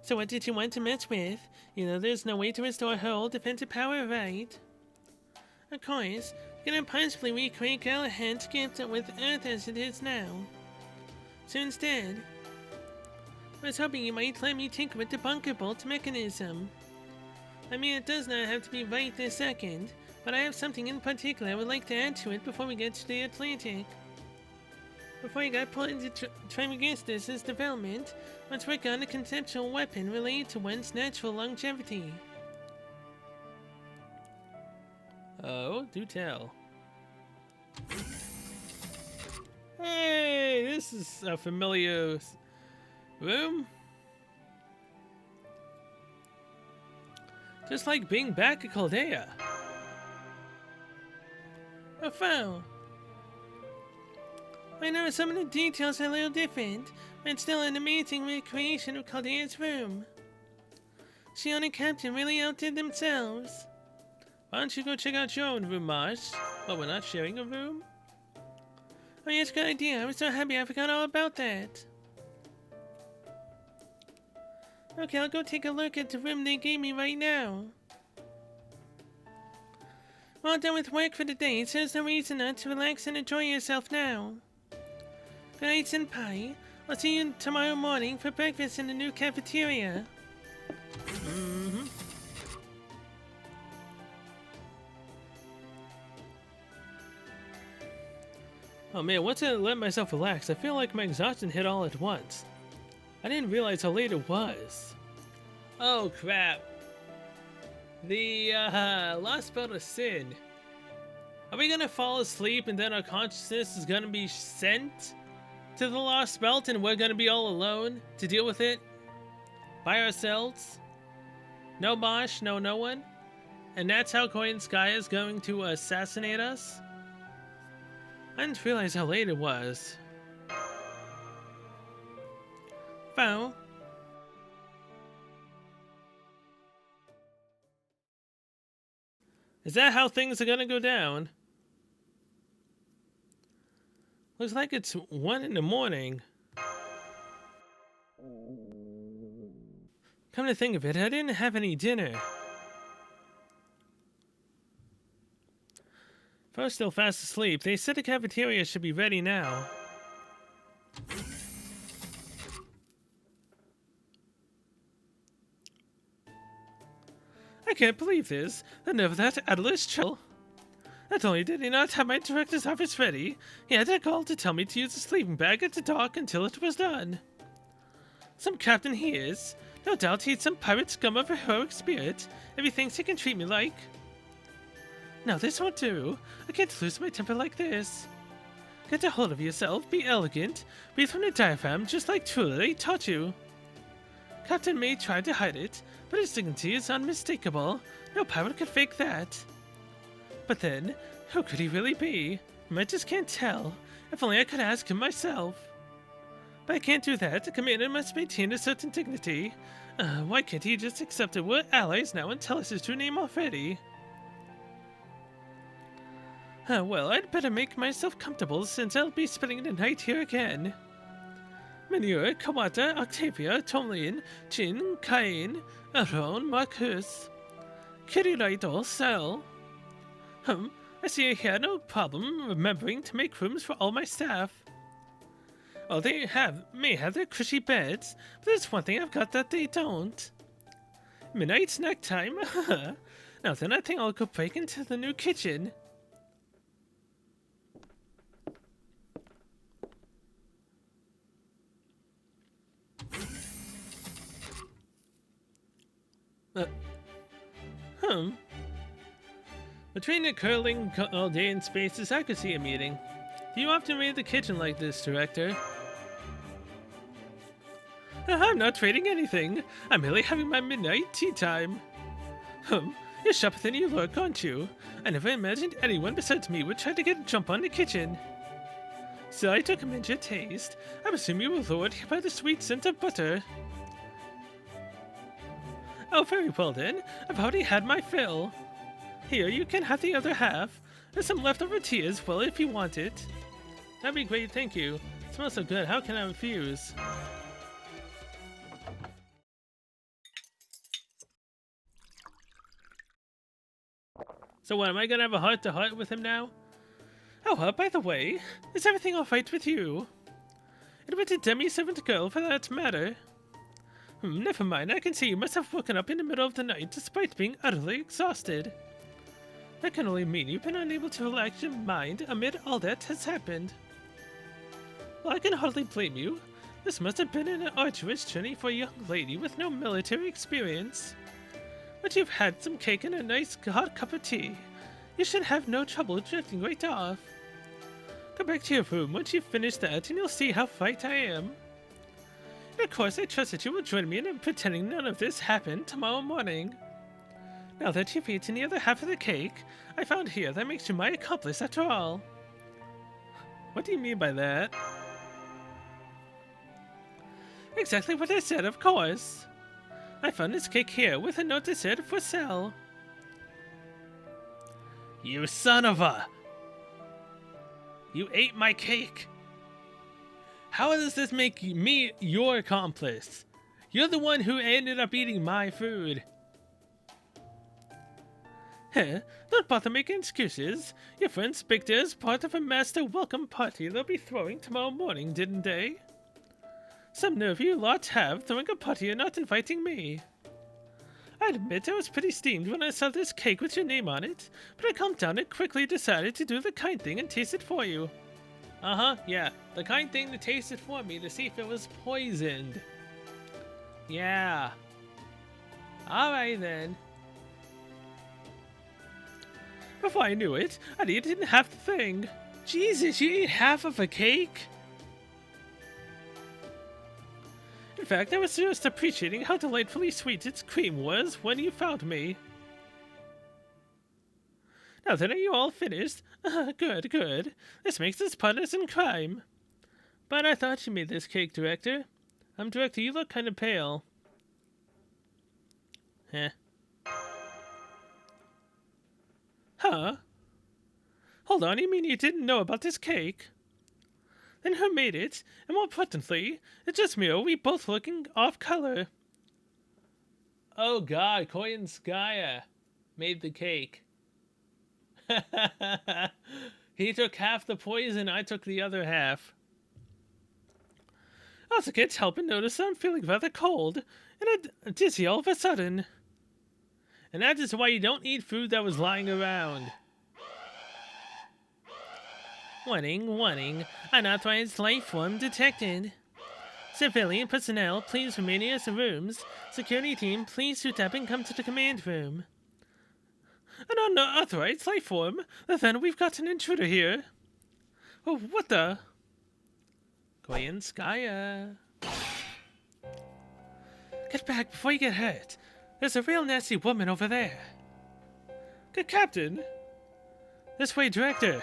So what did you want to mess with? You know there's no way to restore her old defensive power, right? Of course, you cannot possibly recreate Galahad's gift with Earth as it is now. So instead, I was hoping you might let me tinker with the bunker bolt mechanism. I mean, it does not have to be right this second, but I have something in particular I would like to add to it before we get to the Atlantic. Before you got pulled into Trismegistus's development, let's work on a conceptual weapon related to one's natural longevity. Oh, do tell. Hey, this is a familiar room. Just like being back at Chaldea. A foe. I know some of the details are a little different, but it's still an amazing recreation of Chaldea's room. Shion and Captain really outdid themselves. Why don't you go check out your own room, Mars? Oh, we're not sharing a room? Oh yes, good idea. I was so happy I forgot all about that. Okay, I'll go take a look at the room they gave me right now. Well done with work for the day, so there's no reason not to relax and enjoy yourself now. Good night, Senpai. I'll see you tomorrow morning for breakfast in the new cafeteria. Mm-hmm. Oh man, once I let myself relax, I feel like my exhaustion hit all at once. I didn't realize how late it was. Oh crap. The Lostbelt of Sin. Are we gonna fall asleep and then our consciousness is gonna be sent to the Lostbelt and we're gonna be all alone to deal with it? By ourselves? No Mosh, no one? And that's how Coin Sky is going to assassinate us? I didn't realize how late it was. Foe. Is that how things are gonna go down? Looks like it's 1 in the morning. Come to think of it, I didn't have any dinner. If I was still fast asleep, they said the cafeteria should be ready now. I can't believe this. The nerve of that Atlas chill. Not only did he not have my director's office ready, he had to call to tell me to use the sleeping bag at the dock until it was done. Some captain he is. No doubt he's some pirate scum of a heroic spirit if he thinks he can treat me like. Now this won't do. I can't lose my temper like this. Get a hold of yourself, be elegant, breathe from the diaphragm just like Truly taught you. Captain May tried to hide it, but his dignity is unmistakable. No pirate could fake that. But then, who could he really be? I just can't tell. If only I could ask him myself. But I can't do that. The commander must maintain a certain dignity. Why can't he just accept that we're allies now and tell us his true name already? Well, I'd better make myself comfortable since I'll be spending the night here again. Manure, Kawata, Octavia, Tomlin, Jin, Cain, Aron, Marcus. Kiriraito, Sal. I see I had no problem remembering to make rooms for all my staff. Oh, they may have their cushy beds, but there's one thing I've got that they don't. Midnight snack time? Now then, I think I'll go break into the new kitchen. Between the curling all day in spaces, I could see a meeting. Do you often raid the kitchen like this, Director? I'm not trading anything. I'm merely having my midnight tea time. You're sharper than you look, aren't you? I never imagined anyone besides me would try to get a jump on the kitchen. So I took a your taste. I assume you were lured by the sweet scent of butter. Oh, very well then. I've already had my fill. Here, you can have the other half. There's some leftover tea as well if you want it. That'd be great, thank you. It smells so good, how can I refuse? So what, am I gonna have a heart-to-heart with him now? Oh, by the way, is everything alright with you? It was a demi-servant girl for that matter. Never mind, I can see you must have woken up in the middle of the night despite being utterly exhausted. That can only mean you've been unable to relax your mind amid all that has happened. Well, I can hardly blame you. This must have been an arduous journey for a young lady with no military experience. But you've had some cake and a nice hot cup of tea. You should have no trouble drifting right off. Go back to your room once you've finished that and you'll see how right I am. And of course, I trust that you will join me in pretending none of this happened tomorrow morning. Now that you've eaten the other half of the cake, I found here that makes you my accomplice after all. What do you mean by that? Exactly what I said, of course. I found this cake here with a note that said for sale. You son of a... You ate my cake! How does this make me your accomplice? You're the one who ended up eating my food. Don't bother making excuses. Your friends picked it as part of a master welcome party they'll be throwing tomorrow morning, didn't they? Some nerve you lot have throwing a party and not inviting me. I admit I was pretty steamed when I saw this cake with your name on it, but I calmed down and quickly decided to do the kind thing and taste it for you. Yeah, the kind thing to taste it for me to see if it was poisoned. Yeah. Alright then. Before I knew it, I'd eaten half the thing. Jesus, you ate half of a cake? In fact, I was just appreciating how delightfully sweet its cream was when you found me. Now then, are you all finished? Good, good. This makes us partners in crime. But I thought you made this cake, Director. Director, you look kind of pale. Huh? Hold on, you mean you didn't know about this cake? Then who made it? And more importantly, it's just me or we both looking off color. Oh god, Koyanskaya made the cake. He took half the poison, I took the other half. I also can't help but notice I'm feeling rather cold and dizzy all of a sudden. And that is why you don't eat food that was lying around. Warning, unauthorized life form detected. Civilian personnel, please remain in your rooms. Security team, please suit up and come to the command room. An unauthorized life form. Then we've got an intruder here. Oh, what the? Koyanskaya. Get back before you get hurt. There's a real nasty woman over there. Good captain. This way, director.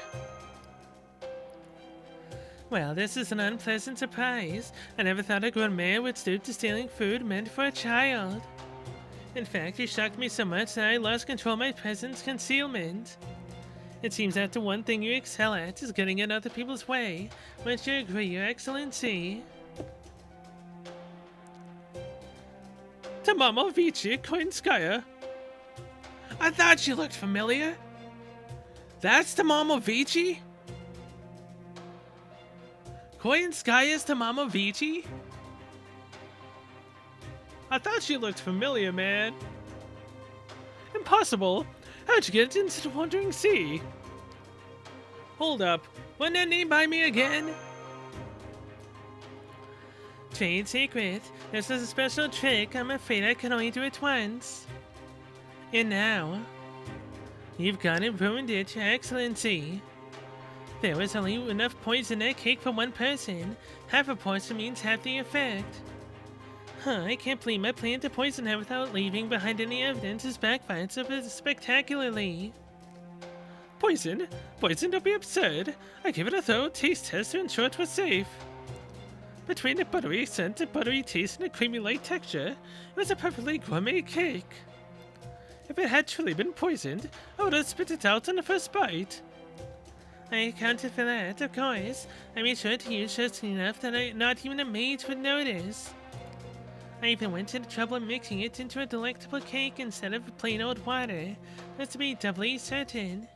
Well, this is an unpleasant surprise. I never thought a grown man would stoop to stealing food meant for a child. In fact, it shocked me so much that I lost control of my presence concealment. It seems that the one thing you excel at is getting in other people's way. Wouldn't you agree, Your Excellency? Tamamo Vici Koinskaya. I thought she looked familiar. That's Tamamo Vici? Koinskaya's Tamamo Vici? I thought she looked familiar, man. Impossible. How'd you get into the Wandering Sea? Hold up. Wasn't that name by me again? Trade secret. This is a special trick. I'm afraid I can only do it once. And now, you've gone and ruined it, Your Excellency. There was only enough poison in that cake for one person. Half a portion means half the effect. Huh, I can't believe my plan to poison her without leaving behind any evidence has backfired so spectacularly. Poison? Poison? Don't be absurd. I gave it a thorough taste test to ensure it was safe. Between the buttery scent and buttery taste and a creamy light texture, it was a perfectly gourmet cake. If it had truly been poisoned, I would have spit it out on the first bite. I accounted for that, of course. I made sure to use just enough that not even a maid would notice. I even went to the trouble of mixing it into a delectable cake instead of plain old water, just to be doubly certain.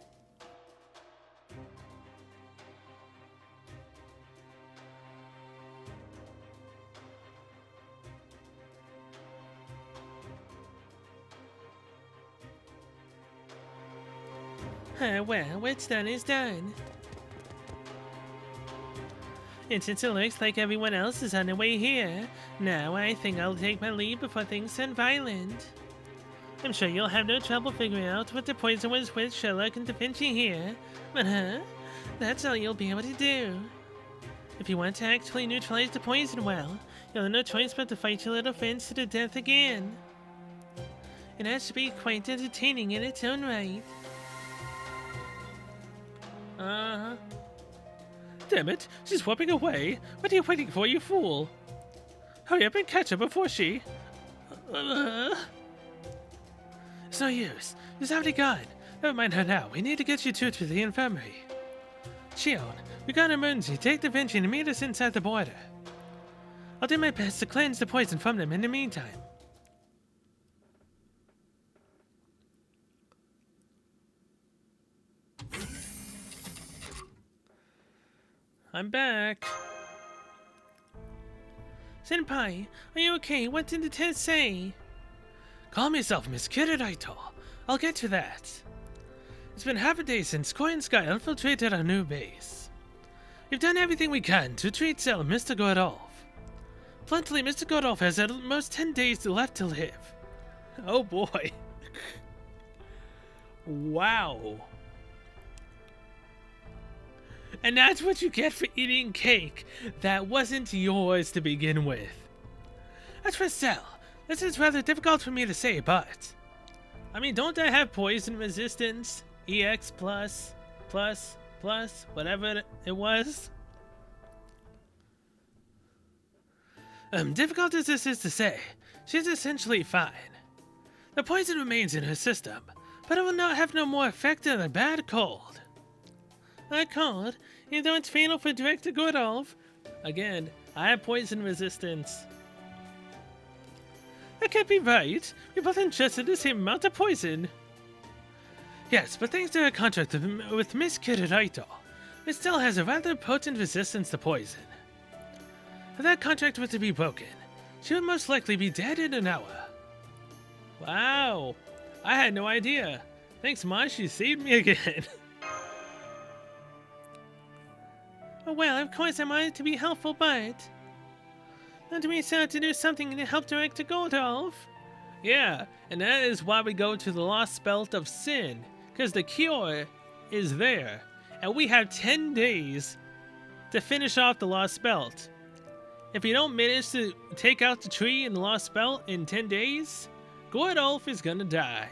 Well, what's done is done. And since it looks like everyone else is on their way here, now I think I'll take my leave before things turn violent. I'm sure you'll have no trouble figuring out what the poison was with Sherlock and Da Vinci here, but that's all you'll be able to do. If you want to actually neutralize the poison, well, you'll have no choice but to fight your little friends to the death again. It has to be quite entertaining in its own right. Damn it, she's whooping away. What are you waiting for, you fool? Hurry up and catch her before she... It's no use. She's already gone. Never mind her now. We need to get you two to the infirmary. Shion, we got an emergency. Take Da Vinci and meet us inside the border. I'll do my best to cleanse the poison from them in the meantime. I'm back. Senpai, are you okay? What did the test say? Calm yourself, Miss Kiriraito. I'll get to that. It's been half a day since Koi and Sky infiltrated our new base. We've done everything we can to treat Cell Mr. Gordolf. Bluntly, Mr. Gordolf has at most 10 days left to live. Oh boy. Wow. And that's what you get for eating cake that wasn't yours to begin with. As for Cell, this is rather difficult for me to say, but... I mean, don't I have poison resistance? EX plus, whatever it was? Difficult as this is to say, she's essentially fine. The poison remains in her system, but it will not have no more effect than a bad cold. A cold, even though it's fatal for Director Gordolf. Again, I have poison resistance. That can't be right. We both ingested the same amount of poison. Yes, but thanks to her contract with Miss Kiriraito, Miss still has a rather potent resistance to poison. If that contract were to be broken, she would most likely be dead in an hour. Wow, I had no idea. Thanks, Ma, she saved me again. Well, of course I wanted to be helpful, but... Don't we still have to do something to help Director Gordolf? Yeah, and that is why we go to the Lostbelt of Sin. Because the cure is there. And we have 10 days to finish off the Lostbelt. If you don't manage to take out the tree in the Lostbelt in 10 days, Gordolf is gonna die.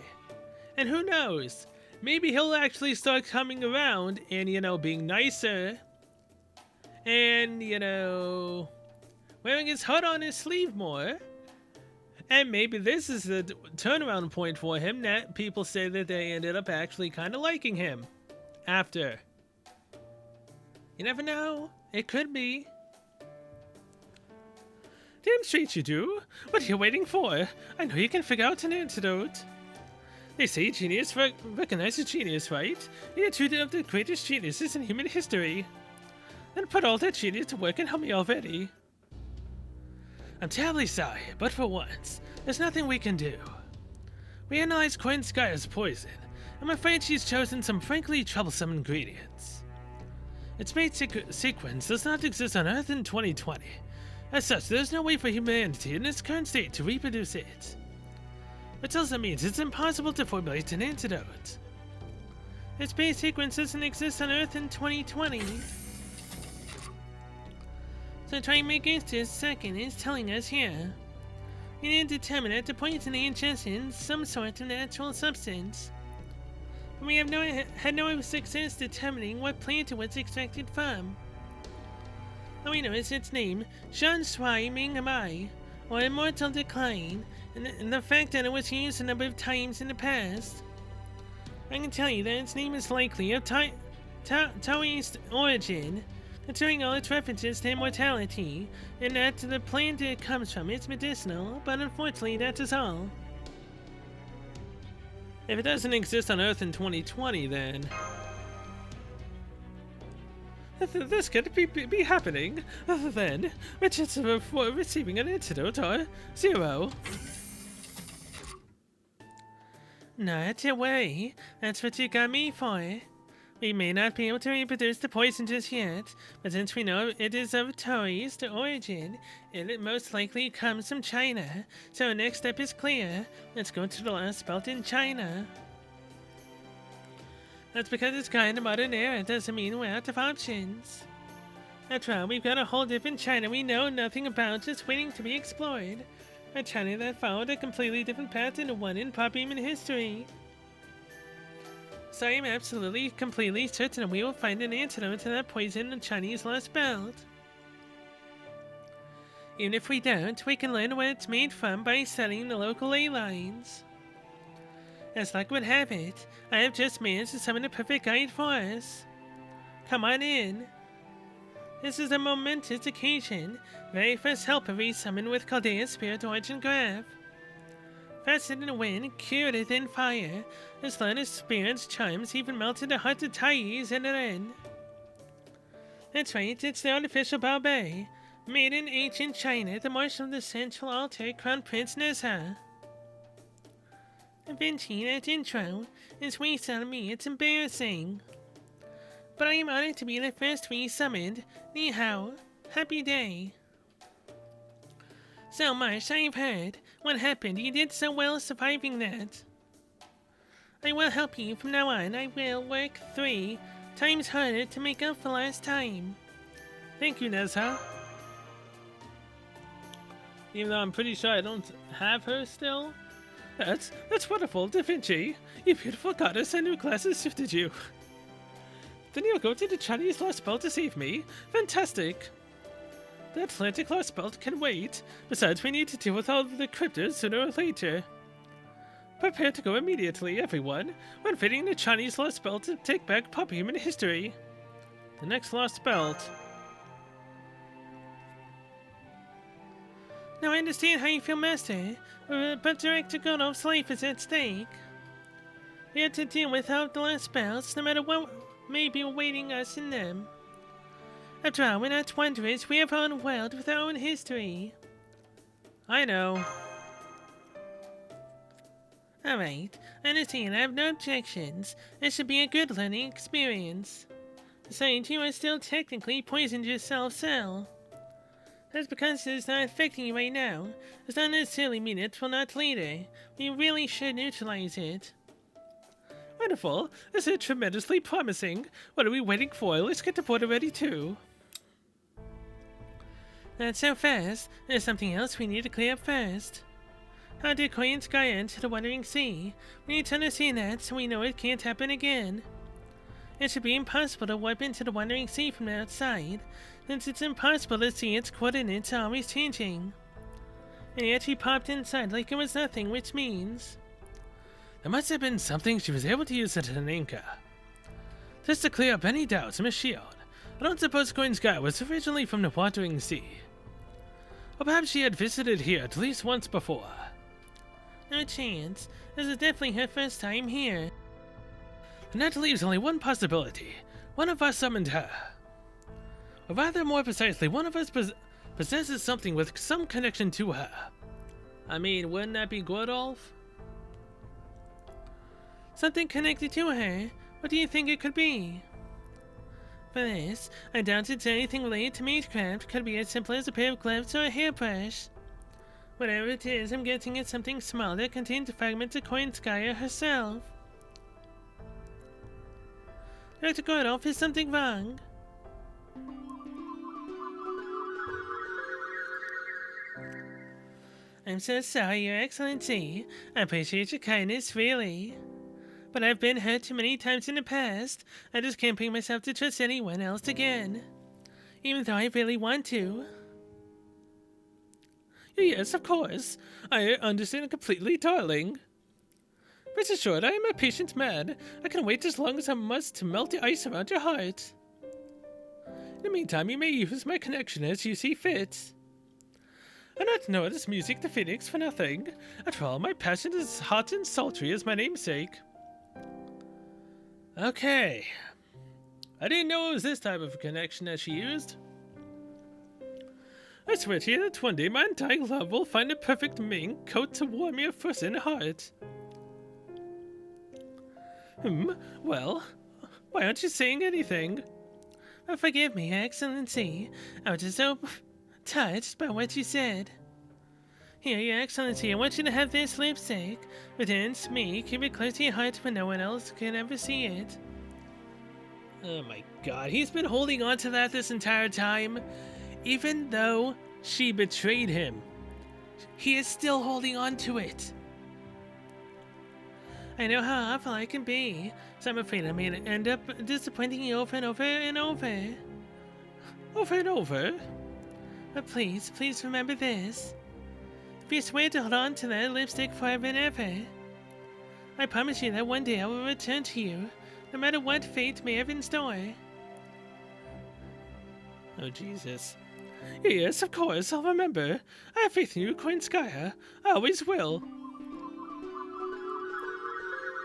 And who knows? Maybe he'll actually start coming around and, being nicer. And, wearing his heart on his sleeve more. And maybe this is the turnaround point for him that people say that they ended up actually kind of liking him after. You never know. It could be. Demonstrate you do. What are you waiting for? I know you can figure out an antidote. They say genius recognizes genius, right? You're two of the greatest geniuses in human history. Then put all that genius to work and help me already. I'm terribly sorry, but for once, there's nothing we can do. We analyzed Quinn Sky's poison. I'm afraid she's chosen some frankly troublesome ingredients. Its main sequence does not exist on Earth in 2020. As such, there's no way for humanity in its current state to reproduce it. Which also means it's impossible to formulate an antidote. Its base sequence doesn't exist on Earth in 2020. So trying makers second is telling us here. We need to determine that the poison ingestion some sort of natural substance. But we have had no success determining what plant it was extracted from. All we know is its name, Shan Shui Ming Mai, or Immortal Decline, and the fact that it was used a number of times in the past. I can tell you that its name is likely of Taoist origin, considering all its references to immortality, and that the plant it comes from is medicinal, but unfortunately that is all. If it doesn't exist on Earth in 2020, then this could be happening. Then, chances of receiving an antidote are 0. Not to worry, that's what you got me for. We may not be able to reproduce the poison just yet, but since we know it is of Taoist origin, it most likely comes from China, so our next step is clear. Let's go to the Lostbelt in China. That's because it's kind of modern era, doesn't mean we're out of options. After all, we've got a whole different China we know nothing about, just waiting to be explored. A China that followed a completely different path than the one in pop human history. So I am absolutely, completely certain we will find an antidote to that poison in the Chinese Lostbelt. Even if we don't, we can learn where it's made from by studying the local ley lines. As luck would have it, I have just managed to summon a perfect guide for us. Come on in. This is a momentous occasion. Very first helper we summoned with Chaldea's Spirit Origin Graph. Fastened in wind, cured it in fire, this line of spirit's charms even melted the heart of Thais and Ren. That's right, it's the artificial Baobei, made in ancient China, the marshal of the central altar, Crown Prince Nessa. Vinci, that intro is wasted on me, it's embarrassing. But I am honored to be the first we summoned. Ni hao, happy day. So, Marsh, I've heard. What happened? You did so well surviving that. I will help you from now on. I will work 3 times harder to make up for last time. Thank you, Nessa. Even though I'm pretty sure I don't have her still. That's wonderful, Da Vinci. You beautiful goddess, a new class has shifted you. Then you'll go to the Chinese Lostbelt to save me? Fantastic! The Atlantic Lostbelt can wait. Besides, we need to deal with all the cryptids sooner or later. Prepare to go immediately, everyone. We're invading the Chinese Lostbelt to take back pop human history. The next Lostbelt. Now I understand how you feel, Master, but Director Godolph's life is at stake. We have to deal with all the Lostbelts, no matter what may be awaiting us in them. After all, we're not wanderers, we have our own world with our own history. I know. Alright, I understand, I have no objections. This should be a good learning experience. Besides, you are still technically poisoned yourself, so. That's because it's not affecting you right now. Does not necessarily mean it will not later. We really should neutralize it. Wonderful. This is tremendously promising. What are we waiting for? Let's get the portal ready too. Not so fast. There's something else we need to clear up first. How did Korean Sky enter the Wandering Sea? We need to understand that so we know it can't happen again. It should be impossible to warp into the Wandering Sea from the outside, since it's impossible to see its coordinates are always changing. And yet she popped inside like it was nothing, which means... There must have been something she was able to use as an anchor. Just to clear up any doubts in a shield. I don't suppose Coin Sky was originally from the Wandering Sea. Or perhaps she had visited here at least once before. No chance. This is definitely her first time here. And that leaves only one possibility. One of us summoned her. Or rather, more precisely, one of us possesses something with some connection to her. I mean, wouldn't that be Godolph? Something connected to her? What do you think it could be? For this, I doubt it's anything related to magecraft. Could be as simple as a pair of gloves or a hairbrush. Whatever it is, I'm guessing it's something small that contains fragments of Koinskaya herself. Dr. Godolph, is something wrong? I'm so sorry, Your Excellency. I appreciate your kindness, really. But I've been hurt too many times in the past. I just can't bring myself to trust anyone else again. Even though I really want to. Yes, of course. I understand completely, darling. Rest assured, I am a patient man. I can wait as long as I must to melt the ice around your heart. In the meantime, you may use my connection as you see fit. I not know this music to Phoenix for nothing. After all, my passion is hot and sultry as my namesake. Okay. I didn't know it was this type of connection that she used. I swear to you that one day my entire love will find a perfect mink coat to warm your frozen heart. Well, why aren't you saying anything? Oh, forgive me, Your Excellency. I was just so touched by what you said. Here, Your Excellency, I want you to have this lipstick. Return to me, keep it close to your heart when no one else can ever see it. Oh my god, he's been holding on to that this entire time. Even though she betrayed him, he is still holding on to it. I know how awful I can be, so I'm afraid I may end up disappointing you over and over and over. Over and over? But please, please remember this. If you swear to hold on to that lipstick forever and ever, I promise you that one day I will return to you, no matter what fate may have in store. Oh, Jesus. Yes, of course, I'll remember. I have faith in you, Koinskaya. I always will.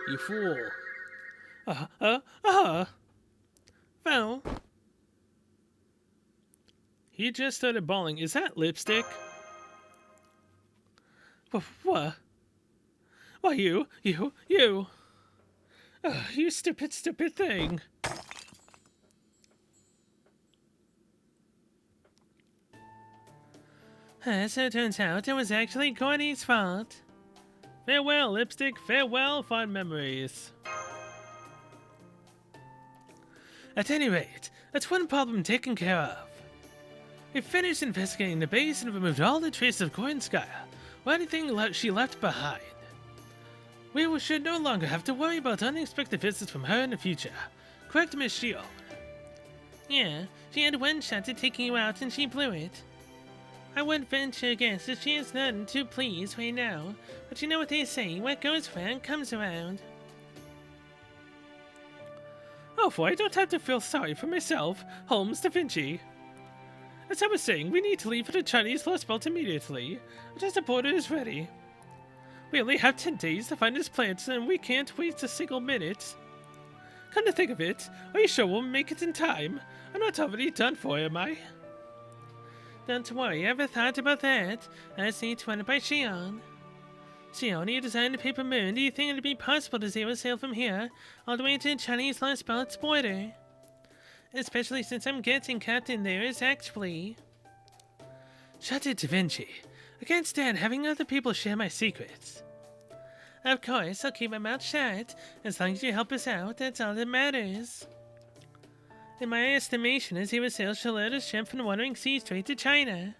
You fool. Well. He just started bawling. Is that lipstick? What? Why, you. You stupid thing. So it turns out it was actually Cordy's fault. Farewell, lipstick. Farewell, fond memories. At any rate, that's one problem taken care of. We've finished investigating the base and removed all the traces of Koinskaya, or anything she left behind. We should no longer have to worry about unexpected visits from her in the future. Correct, Miss Shield? Yeah, she had one shot at taking you out and she blew it. I wouldn't venture a guess that she is none too pleased right now, but you know what they say, what goes around comes around. Oh, boy, I don't have to feel sorry for myself, Holmes Da Vinci. As I was saying, we need to leave for the Chinese Lostbelt immediately, just the border is ready. We only have 10 days to find this plant, and we can't waste a single minute. Come to think of it, are you sure we'll make it in time? I'm not already done for, am I? Don't worry, I ever thought about that. I see it's run by Xion. Xion, you designed the paper moon. Do you think it'd be possible to zero sail from here all the way to the Chinese Lostbelt's border? Especially since I'm guessing Captain there is actually... Shut it, Da Vinci. I can't stand having other people share my secrets. Of course, I'll keep my mouth shut. As long as you help us out, that's all that matters. In my estimation, a zero sail shall load a ship from the Wandering Sea straight to China.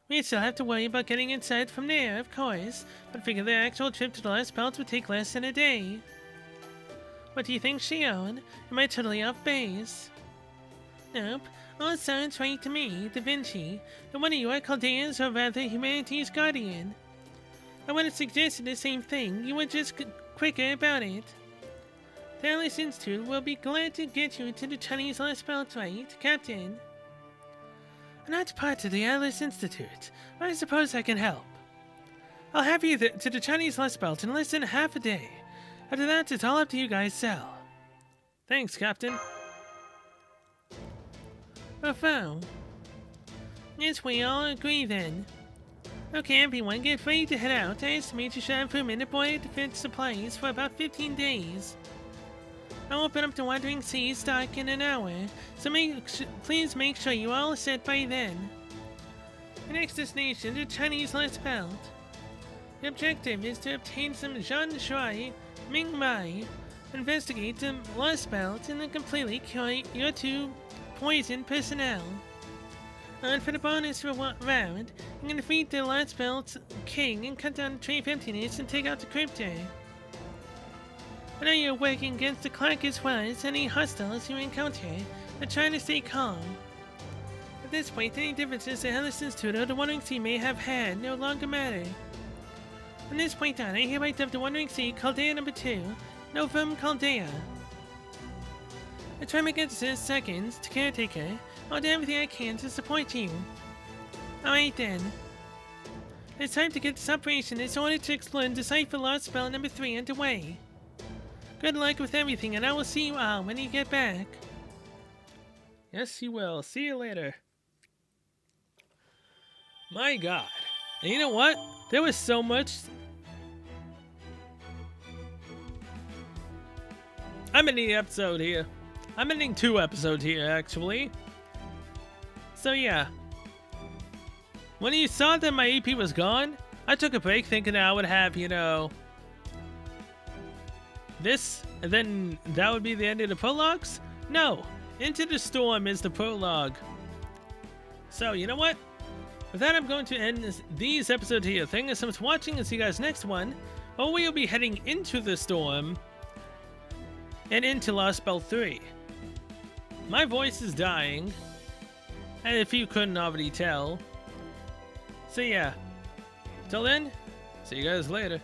We still have to worry about getting inside from there, of course, but figure the actual trip to the Lostbelt would take less than a day. What do you think, Shion? Am I totally off base? Nope. All sounds right to me, Da Vinci. And one of you are Chaldeans, or rather humanity's guardian. I would have suggested the same thing. You were just quicker about it. The Atlas Institute will be glad to get you to the Chinese Lostbelt, right, Captain? I'm not part of the Atlas Institute, but I suppose I can help. I'll have you to the Chinese Lostbelt in less than half a day. After that, it's all up to you guys, Sal. Thanks, Captain. Oh, yes, we all agree then. Okay, everyone, get ready to head out. I estimate you should have room in the border defense supplies for about 15 days. I'll open up the Wandering Sea stock in an hour, so please make sure you all are set by then. The next destination, the Chinese Lostbelt. The objective is to obtain some Zhan Shui, Ming Mai, investigate the Lostbelt, and then completely cure your two poisoned personnel. And for the bonus round, I'm gonna defeat the Lostbelt's king and cut down the tree of emptiness and take out the crypto. I know you're working against the clock as well as any hostiles you encounter, but try to stay calm. At this point, any differences the Atlas Institute or the Wandering Sea may have had no longer matter. From this point on, I hereby dub the Wandering Sea Chaldea No. 2, Novum Chaldea. I try my best seconds to caretaker. I'll do everything I can to support you. Alright then. It's time to get this operation in order to explore and decipher Lostbelt No. 3 underway. Good luck with everything, and I will see you all when you get back. Yes, you will. See you later. My god. And you know what? There was so much... I'm ending the episode here. I'm ending 2 episodes here, actually. So yeah. When you saw that my EP was gone, I took a break thinking I would have, you know... this, and then that would be the end of the prologues? No! Into the Storm is the prologue. So, you know what? With that, I'm going to end these episodes here. Thank you so much for watching, and see you guys next one. Where we'll be heading into the Storm and into Lostbelt 3. My voice is dying, and if you couldn't already tell. So yeah. Till then, see you guys later.